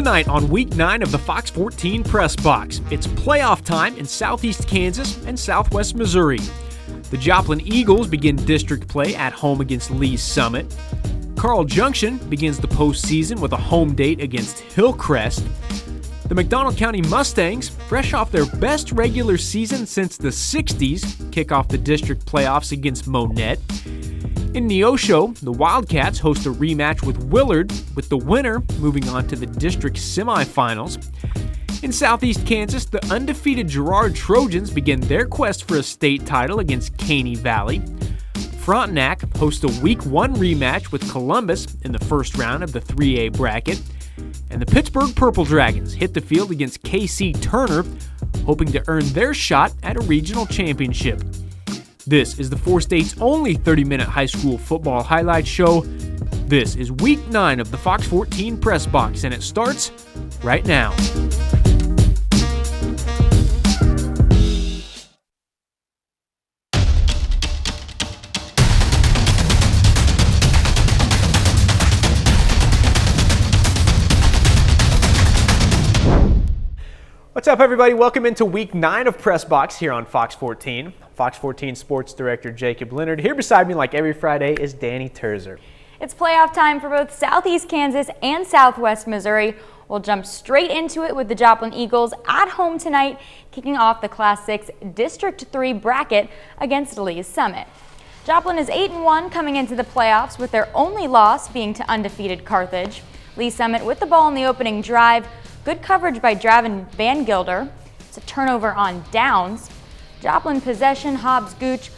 Tonight on Week 9 of the Fox 14 Pressbox, it's playoff time in Southeast Kansas and Southwest Missouri. The Joplin Eagles begin district play at home against Lee's Summit. Carl Junction begins the postseason with a home date against Hillcrest. The McDonald County Mustangs, fresh off their best regular season since the 60s, kick off the district playoffs against Monette. In Neosho, the Wildcats host a rematch with Willard, with the winner moving on to the district semifinals. In Southeast Kansas, the undefeated Girard Trojans begin their quest for a state title against Caney Valley. Frontenac hosts a Week 1 rematch with Columbus in the first round of the 3A bracket. And the Pittsburgh Purple Dragons hit the field against KC Turner, hoping to earn their shot at a regional championship. This is the four states' only 30-minute high school football highlight show. This is Week 9 of the Fox 14 Press Box, and it starts right now. What's up, everybody? Welcome into Week 9 of Pressbox here on Fox 14. Fox 14 Sports Director Jacob Leonard. Here beside me, like every Friday, is Danny Terzer. It's playoff time for both Southeast Kansas and Southwest Missouri. We'll jump straight into it with the Joplin Eagles at home tonight, kicking off the Class 6 District 3 bracket against Lee's Summit. Joplin is 8-1 coming into the playoffs, with their only loss being to undefeated Carthage. Lee's Summit with the ball in the opening drive. Good coverage by Dravin Van Gilder. It's a turnover on downs. Joplin possession, Hobbs Gooch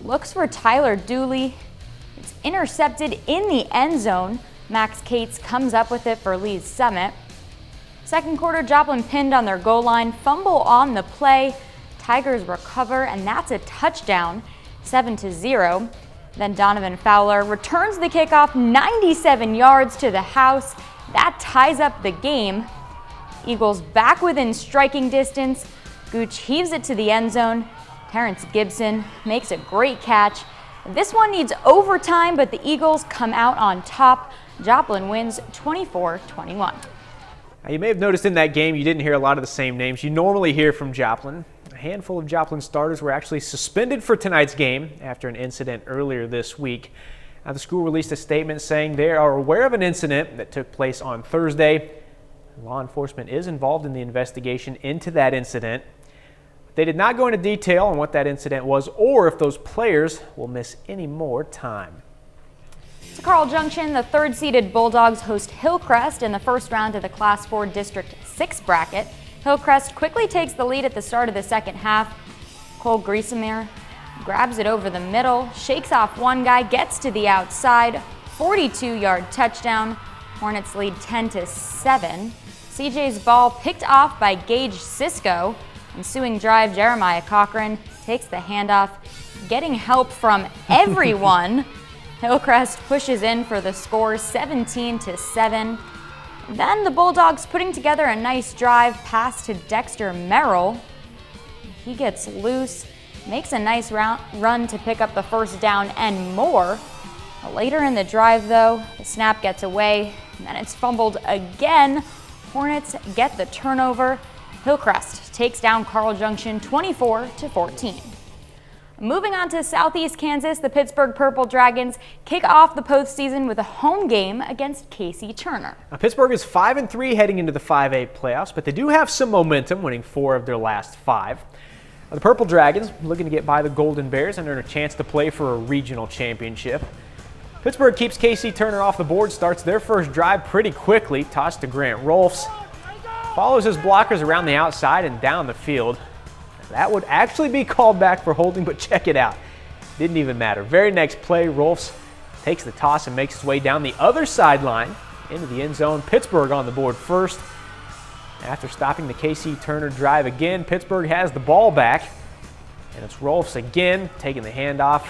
looks for Tyler Dooley. It's intercepted in the end zone. Max Cates comes up with it for Lee's Summit. Second quarter, Joplin pinned on their goal line, fumble on the play. Tigers recover, and that's a touchdown, 7-0. Then Donovan Fowler returns the kickoff 97 yards to the house. That ties up the game. Eagles back within striking distance. Gooch heaves it to the end zone. Terrence Gibson makes a great catch. This one needs overtime, but the Eagles come out on top. Joplin wins 24-21. Now, you may have noticed in that game you didn't hear a lot of the same names you normally hear from Joplin. A handful of Joplin starters were actually suspended for tonight's game after an incident earlier this week. Now, the school released a statement saying they are aware of an incident that took place on Thursday. Law enforcement is involved in the investigation into that incident. They did not go into detail on what that incident was or if those players will miss any more time. To Carl Junction, the third-seeded Bulldogs host Hillcrest in the first round of the Class 4 District 6 bracket. Hillcrest quickly takes the lead at the start of the second half. Cole Griesemer grabs it over the middle, shakes off one guy, gets to the outside, 42-yard touchdown. Hornets lead 10-7. CJ's ball picked off by Gage Sisko. Ensuing drive, Jeremiah Cochran takes the handoff, getting help from everyone. Hillcrest pushes in for the score, 17-7. Then the Bulldogs putting together a nice drive pass to Dexter Merrill. He gets loose, makes a nice run to pick up the first down and more. Later in the drive, though, the snap gets away, and then it's fumbled again. Hornets get the turnover. Hillcrest takes down Carl Junction 24-14. Moving on to Southeast Kansas, the Pittsburgh Purple Dragons kick off the postseason with a home game against KC Turner. Now, Pittsburgh is 5-3 heading into the 5A playoffs, but they do have some momentum, winning 4 of their last 5. The Purple Dragons looking to get by the Golden Bears and earn a chance to play for a regional championship. Pittsburgh keeps KC Turner off the board, starts their first drive pretty quickly, toss to Grant Rolfs. Follows his blockers around the outside and down the field. That would actually be called back for holding, but check it out. Didn't even matter. Very next play, Rolfs takes the toss and makes his way down the other sideline into the end zone. Pittsburgh on the board first. After stopping the KC Turner drive again, Pittsburgh has the ball back. And it's Rolfs again, taking the handoff.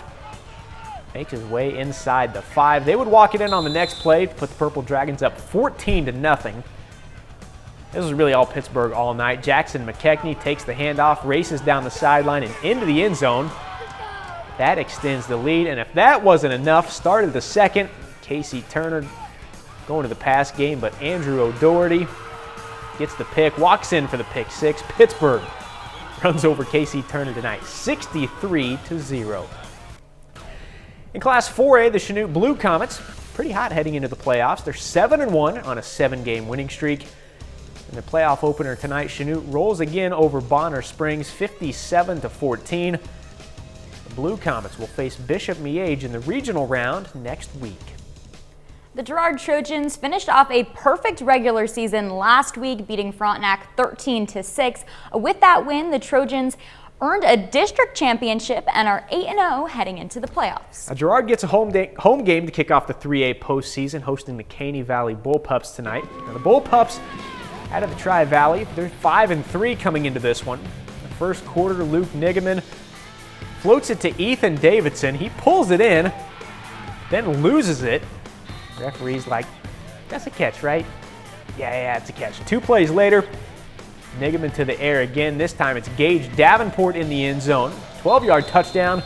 Makes his way inside the 5. They would walk it in on the next play to put the Purple Dragons up 14-0. This was really all Pittsburgh all night. Jackson McKechnie takes the handoff, races down the sideline and into the end zone. That extends the lead, and if that wasn't enough, started the second. KC Turner going to the pass game, but Andrew O'Doherty gets the pick, walks in for the pick six. Pittsburgh runs over KC Turner tonight, 63-0. In Class 4A, the Chanute Blue Comets, pretty hot heading into the playoffs. They're 7-1 on a 7-game winning streak. In the playoff opener tonight, Chanute rolls again over Bonner Springs, 57-14. The Blue Comets will face Bishop Miege in the regional round next week. The Girard Trojans finished off a perfect regular season last week, beating Frontenac 13-6. With that win, the Trojans earned a district championship and are 8-0 heading into the playoffs. Now, Girard gets a home game to kick off the 3A postseason, hosting the Caney Valley Bullpups tonight. Now, the Bullpups out of the Tri-Valley, they're 5-3 coming into this one. The first quarter, Luke Nigaman floats it to Ethan Davidson. He pulls it in, then loses it. Referee's like, that's a catch, right? Yeah, it's a catch. 2 plays later, Nigaman to the air again. This time it's Gage Davenport in the end zone. 12-yard touchdown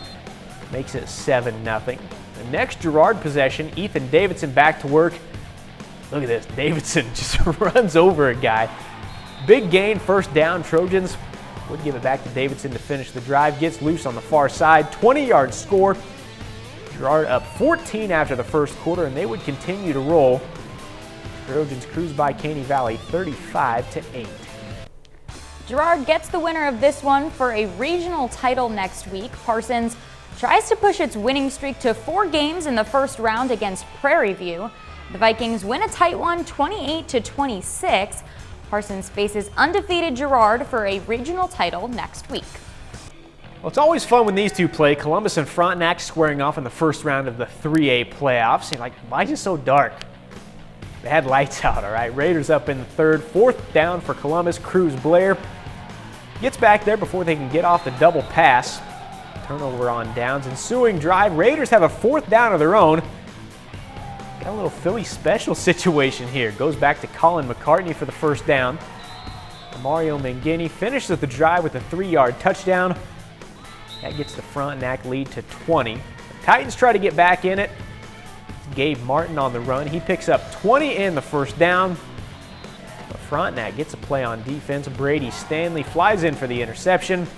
makes it 7-0. The next Girard possession, Ethan Davidson back to work. Look at this, Davidson just runs over a guy. Big gain, first down. Trojans would give it back to Davidson to finish the drive. Gets loose on the far side, 20-yard score. Girard up 14 after the first quarter, and they would continue to roll. Trojans cruise by Caney Valley 35-8. Girard gets the winner of this one for a regional title next week. Parsons tries to push its winning streak to 4 games in the first round against Prairie View. The Vikings win a tight one, 28-26. Parsons faces undefeated Girard for a regional title next week. Well, it's always fun when these two play. Columbus and Frontenac squaring off in the first round of the 3A playoffs. You're like, why is it so dark? They had lights out, all right. Raiders up in the third. 4th down for Columbus. Cruz Blair gets back there before they can get off the double pass. Turnover on downs. Ensuing drive. Raiders have a 4th down of their own. Got a little Philly special situation here. Goes back to Colin McCartney for the first down. Mario Mangini finishes the drive with a 3-yard touchdown. That gets the Frontenac lead to 20. The Titans try to get back in it. Gabe Martin on the run. He picks up 20 in the first down. But Frontenac gets a play on defense. Brady Stanley flies in for the interception.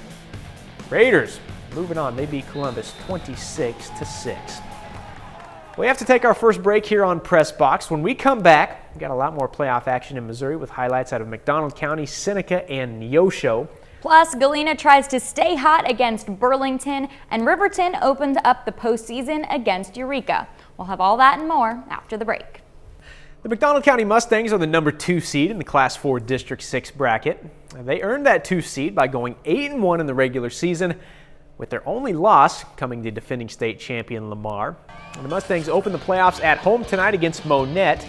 Raiders moving on. They beat Columbus 26-6. We have to take our first break here on Pressbox. When we come back, we've got a lot more playoff action in Missouri with highlights out of McDonald County, Seneca, and Neosho. Plus, Galena tries to stay hot against Burlington, and Riverton opened up the postseason against Eureka. We'll have all that and more after the break. The McDonald County Mustangs are the number 2 seed in the Class 4 District 6 bracket. They earned that 2 seed by going 8-1 in the regular season, with their only loss coming to defending state champion Lamar. And the Mustangs open the playoffs at home tonight against Monette.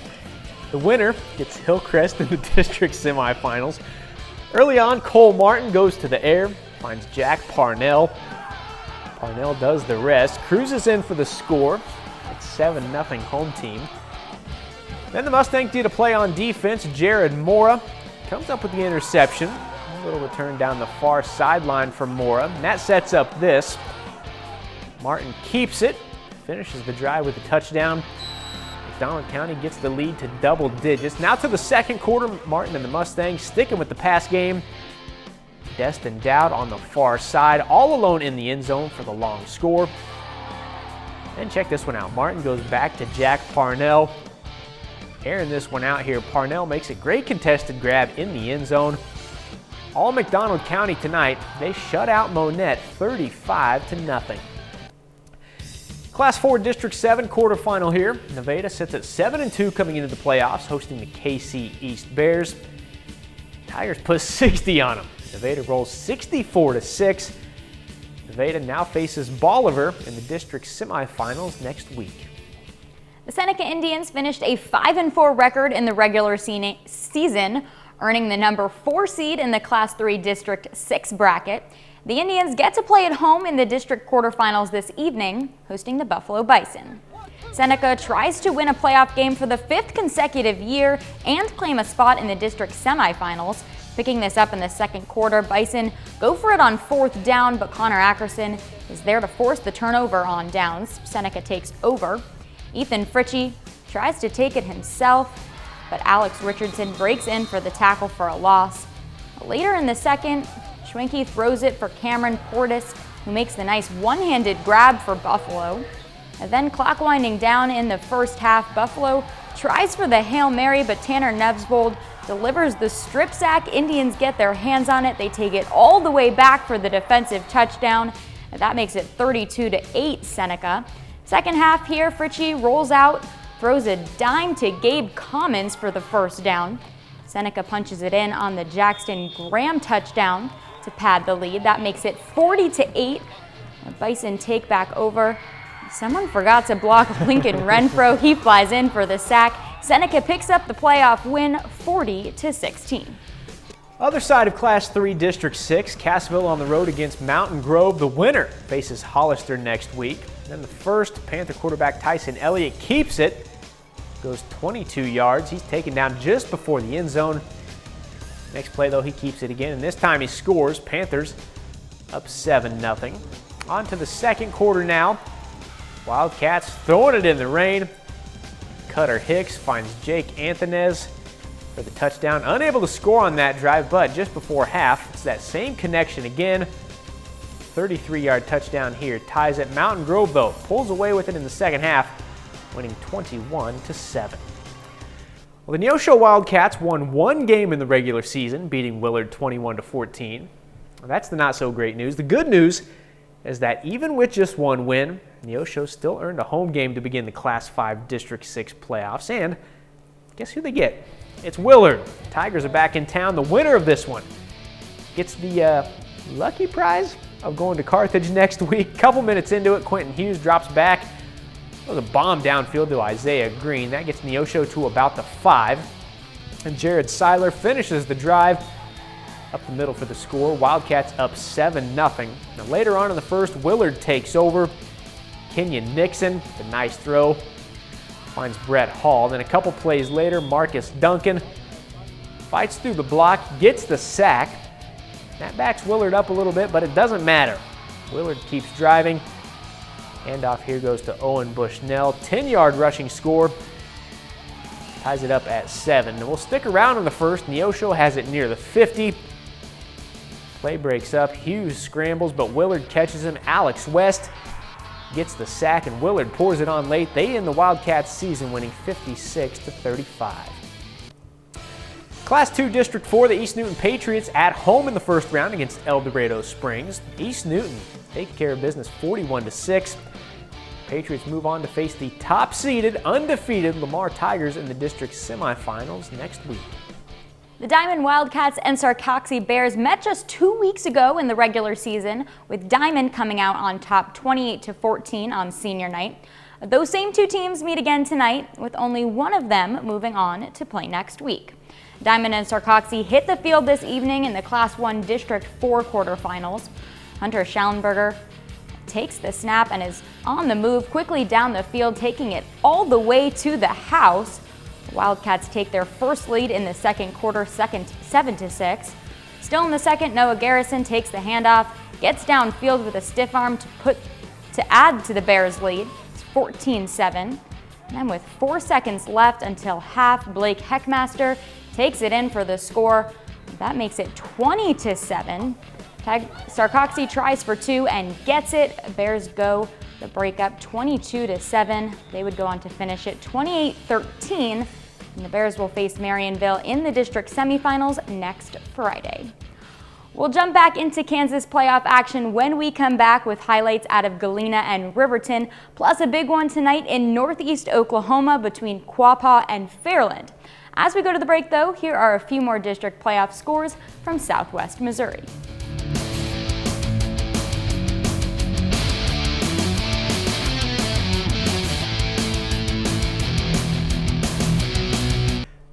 The winner gets Hillcrest in the district semifinals. Early on, Cole Martin goes to the air, finds Jack Parnell. Parnell does the rest, cruises in for the score. It's 7-0 home team. Then the Mustangs did a play on defense. Jared Mora comes up with the interception. A little return down the far sideline from Mora, and that sets up this. Martin keeps it, finishes the drive with a touchdown. McDonald County gets the lead to double digits. Now to the second quarter, Martin and the Mustangs sticking with the pass game. Destin Dowd on the far side, all alone in the end zone for the long score. And check this one out. Martin goes back to Jack Parnell. Airing this one out here. Parnell makes a great contested grab in the end zone. All McDonald County tonight, they shut out Monette 35-0. Class 4 District 7 quarterfinal here. Nevada sits at 7-2 coming into the playoffs, hosting the KC East Bears. Tigers put 60 on them. Nevada rolls 64-6. Nevada now faces Bolivar in the district semifinals next week. The Seneca Indians finished a 5-4 record in the regular season, earning the number 4 seed in the Class 3 District 6 bracket. The Indians get to play at home in the district quarterfinals this evening, hosting the Buffalo Bison. Seneca tries to win a playoff game for the 5th consecutive year and claim a spot in the district semifinals. Picking this up in the second quarter, Bison go for it on 4th down, but Connor Ackerson is there to force the turnover on downs. Seneca takes over. Ethan Fritchie tries to take it himself. but Alex Richardson breaks in for the tackle for a loss. Later in the second, Schwenke throws it for Cameron Portis, who makes the nice one-handed grab for Buffalo. And then clock winding down in the first half, Buffalo tries for the Hail Mary, but Tanner Nevsvold delivers the strip sack. Indians get their hands on it. They take it all the way back for the defensive touchdown. And that makes it 32-8 Seneca. Second half here, Fritchie rolls out, throws a dime to Gabe Commons for the first down. Seneca punches it in on the Jackson Graham touchdown to pad the lead. That makes it 40-8. The Bison take back over. Someone forgot to block Lincoln Renfro. He flies in for the sack. Seneca picks up the playoff win, 40-16. Other side of Class 3 District 6, Cassville on the road against Mountain Grove. The winner faces Hollister next week. Then the first, Panther quarterback Tyson Elliott keeps it. Goes 22 yards. He's taken down just before the end zone. Next play, though, he keeps it again, and this time he scores. Panthers up 7-0. On to the second quarter now. Wildcats throwing it in the rain. Cutter Hicks finds Jake Anthonez for the touchdown. Unable to score on that drive, but just before half, it's that same connection again. 33-yard touchdown here. Ties it. Mountain Grove, though, pulls away with it in the second half, winning 21-7. Well, the Neosho Wildcats won one game in the regular season, beating Willard 21-14. Well, that's the not-so-great news. The good news is that even with just one win, Neosho still earned a home game to begin the Class 5 District 6 playoffs. And guess who they get? It's Willard. The Tigers are back in town. The winner of this one gets the lucky prize of going to Carthage next week. Couple minutes into it, Quentin Hughes drops back. Throws a bomb downfield to Isaiah Green. That gets Neosho to about the 5. And Jared Seiler finishes the drive up the middle for the score. Wildcats up 7-0. Now later on in the first, Willard takes over. Kenyon Nixon, the nice throw, finds Brett Hall. Then a couple plays later, Marcus Duncan fights through the block, gets the sack. That backs Willard up a little bit, but it doesn't matter. Willard keeps driving. Handoff here goes to Owen Bushnell. 10-yard rushing score. Ties it up at 7. And we'll stick around in the first. Neosho has it near the 50. Play breaks up. Hughes scrambles, but Willard catches him. Alex West gets the sack, and Willard pours it on late. They end the Wildcats season winning 56-35. Class 2 District 4, the East Newton Patriots at home in the first round against El Dorado Springs. East Newton take care of business 41-6. Patriots move on to face the top-seeded, undefeated Lamar Tigers in the district semifinals next week. The Diamond Wildcats and Sarcoxie Bears met just 2 weeks ago in the regular season, with Diamond coming out on top 28-14 on senior night. Those same two teams meet again tonight, with only one of them moving on to play next week. Diamond and Sarcoxie hit the field this evening in the Class 1 District 4 quarterfinals. Hunter Schallenberger takes the snap and is on the move quickly down the field, taking it all the way to the house. The Wildcats take their first lead in the second quarter, 7-6. Still in the second, Noah Garrison takes the handoff, gets downfield with a stiff arm to add to the Bears' lead. It's 14-7. And then with 4 seconds left until half, Blake Heckmaster takes it in for the score. That makes it 20-7. Sarcoxie tries for 2 and gets it. Bears go the breakup 22-7. They would go on to finish it 28-13. And the Bears will face Marionville in the district semifinals next Friday. We'll jump back into Kansas playoff action when we come back with highlights out of Galena and Riverton, plus a big one tonight in Northeast Oklahoma between Quapaw and Fairland. As we go to the break, though, here are a few more district playoff scores from Southwest Missouri.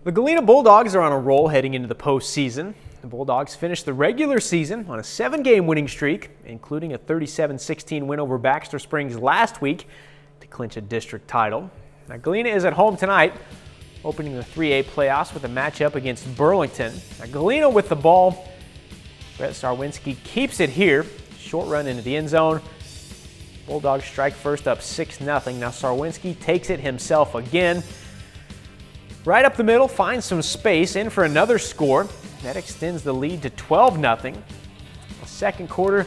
The Galena Bulldogs are on a roll heading into the postseason. The Bulldogs finished the regular season on a 7-game winning streak, including a 37-16 win over Baxter Springs last week to clinch a district title. Now, Galena is at home tonight, opening the 3A playoffs with a matchup against Burlington. Now, Galena with the ball. Brett Sarwinski keeps it here. Short run into the end zone. Bulldogs strike first up 6-0. Now Sarwinski takes it himself again. Right up the middle, finds some space, in for another score. That extends the lead to 12-0. The second quarter,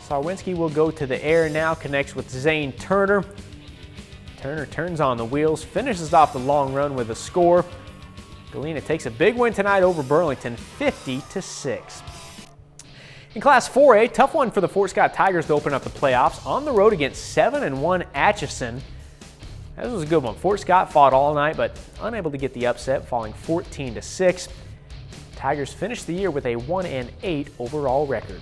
Sarwinski will go to the air now, connects with Zane Turner. Turner turns on the wheels, finishes off the long run with a score. Galena takes a big win tonight over Burlington, 50-6. In Class 4A, tough one for the Fort Scott Tigers to open up the playoffs on the road against 7-1 Atchison. This was a good one. Fort Scott fought all night, but unable to get the upset, falling 14-6. Tigers finished the year with a 1-8 overall record.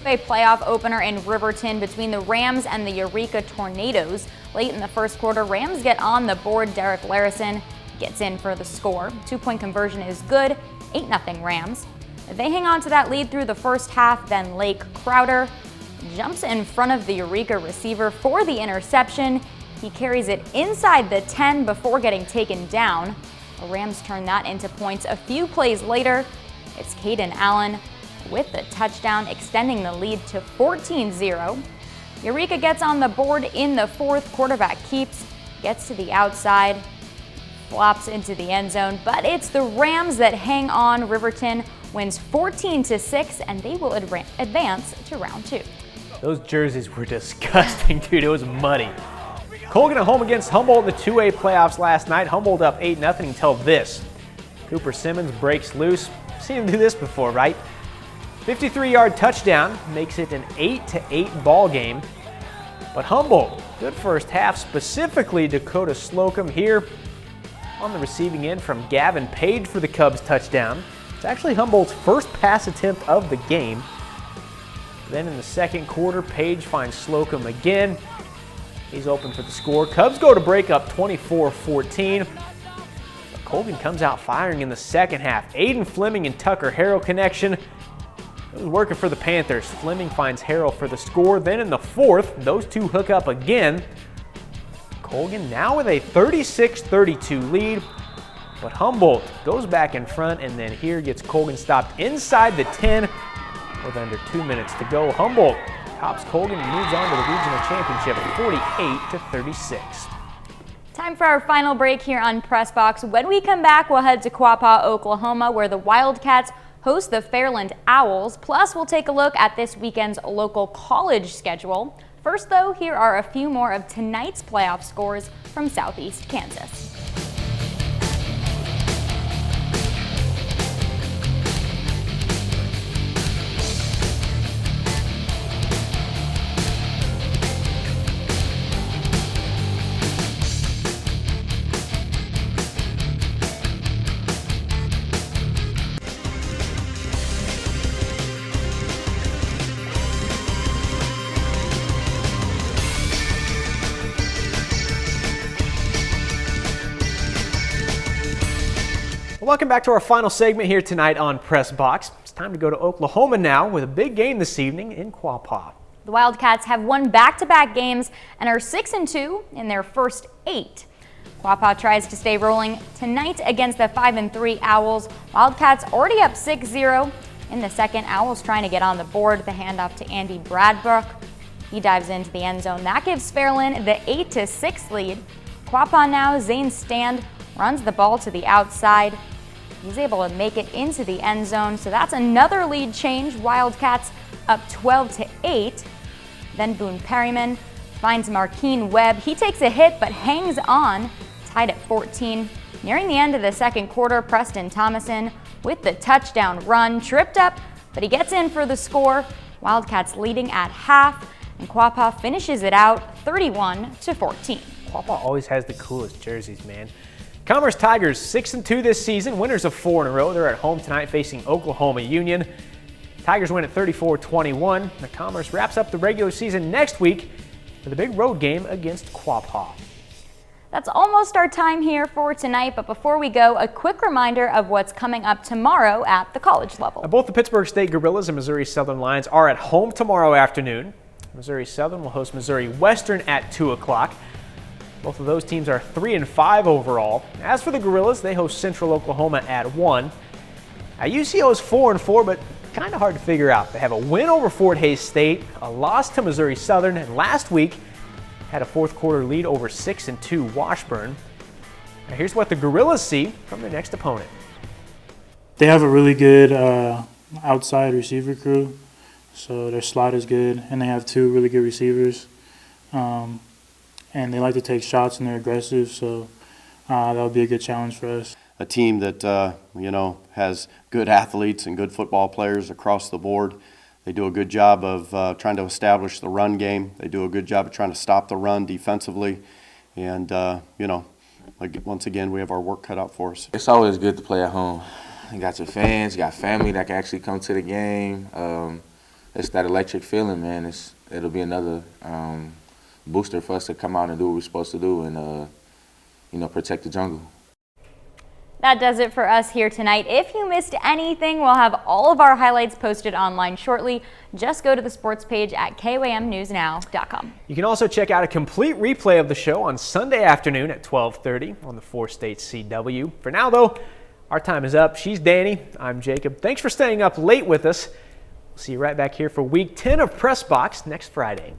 A playoff opener in Riverton between the Rams and the Eureka Tornadoes. Late in the first quarter, Rams get on the board. Derek Larison gets in for the score. 2-point conversion is good, 8-0 Rams. They hang on to that lead through the first half, then Lake Crowder jumps in front of the Eureka receiver for the interception. He carries it inside the 10 before getting taken down. The Rams turn that into points a few plays later. It's Caden Allen with the touchdown, extending the lead to 14-0. Eureka gets on the board in the fourth. Quarterback keeps, gets to the outside, flops into the end zone, but it's the Rams that hang on. Riverton wins 14-6, and they will advance to round 2. Those jerseys were disgusting, dude. It was muddy. Colgan at home against Humboldt in the 2A playoffs last night. Humboldt up 8-0 until this. Cooper Simmons breaks loose. Seen him do this before, right? 53-yard touchdown makes it an 8-8 ball game. But Humboldt, good first half, specifically Dakota Slocum here on the receiving end from Gavin Page for the Cubs touchdown. It's actually Humboldt's first pass attempt of the game. Then in the second quarter, Page finds Slocum again. He's open for the score. Cubs go to break up 24-14. But Colgan comes out firing in the second half. Aiden Fleming and Tucker Harrell connection. It was working for the Panthers. Fleming finds Harrell for the score. Then in the fourth, those two hook up again. Colgan now with a 36-32 lead. But Humboldt goes back in front, and then here gets Colgan stopped inside the 10 with under 2 minutes to go. Humboldt tops Colgan and moves on to the regional championship at 48-36. Time for our final break here on Pressbox. When we come back, we'll head to Quapaw, Oklahoma, where the Wildcats host the Fairland Owls. Plus, we'll take a look at this weekend's local college schedule. First, though, here are a few more of tonight's playoff scores from Southeast Kansas. Welcome back to our final segment here tonight on Pressbox. It's time to go to Oklahoma now with a big game this evening in Quapaw. The Wildcats have won back-to-back games and are 6-2 in their first 8. Quapaw tries to stay rolling tonight against the 5-3 Owls. Wildcats already up 6-0 in the second. Owls trying to get on the board. The handoff to Andy Bradbrook. He dives into the end zone. That gives Fairland the 8-6 lead. Quapaw now, Zane Stand runs the ball to the outside. He's able to make it into the end zone, so that's another lead change. Wildcats up 12-8. Then Boone Perryman finds Markeen Webb. He takes a hit but hangs on, tied at 14. Nearing the end of the second quarter, Preston Thomason with the touchdown run, tripped up, but he gets in for the score. Wildcats leading at half, and Quapaw finishes it out 31-14. Quapaw always has the coolest jerseys, man. Commerce Tigers 6-2 this season, winners of 4 in a row. They're at home tonight facing Oklahoma Union. Tigers win at 34-21. The Commerce wraps up the regular season next week with a big road game against Quapaw. That's almost our time here for tonight, but before we go, a quick reminder of what's coming up tomorrow at the college level. Both the Pittsburgh State Gorillas and Missouri Southern Lions are at home tomorrow afternoon. Missouri Southern will host Missouri Western at 2 o'clock. Both of those teams are 3-5 overall. As for the Gorillas, they host Central Oklahoma at 1. Now, UCO is 4-4, but kind of hard to figure out. They have a win over Fort Hays State, a loss to Missouri Southern, and last week had a fourth quarter lead over 6-2 Washburn. Now here's what the Gorillas see from their next opponent. They have a really good outside receiver crew, so their slot is good, and they have two really good receivers. And they like to take shots, and they're aggressive, so that'll be a good challenge for us. A team that has good athletes and good football players across the board. They do a good job of trying to establish the run game. They do a good job of trying to stop the run defensively, and once again, we have our work cut out for us. It's always good to play at home. You got your fans, you got family that can actually come to the game. It's that electric feeling, man. It'll be another booster for us to come out and do what we're supposed to do and protect the jungle. That does it for us here tonight. If you missed anything, we'll have all of our highlights posted online shortly. Just go to the sports page at KOAMnewsnow.com. You can also check out a complete replay of the show on Sunday afternoon at 12:30 on the 4-State CW. For now, though, our time is up. She's Danny. I'm Jacob. Thanks for staying up late with us. We'll see you right back here for Week 10 of Pressbox next Friday.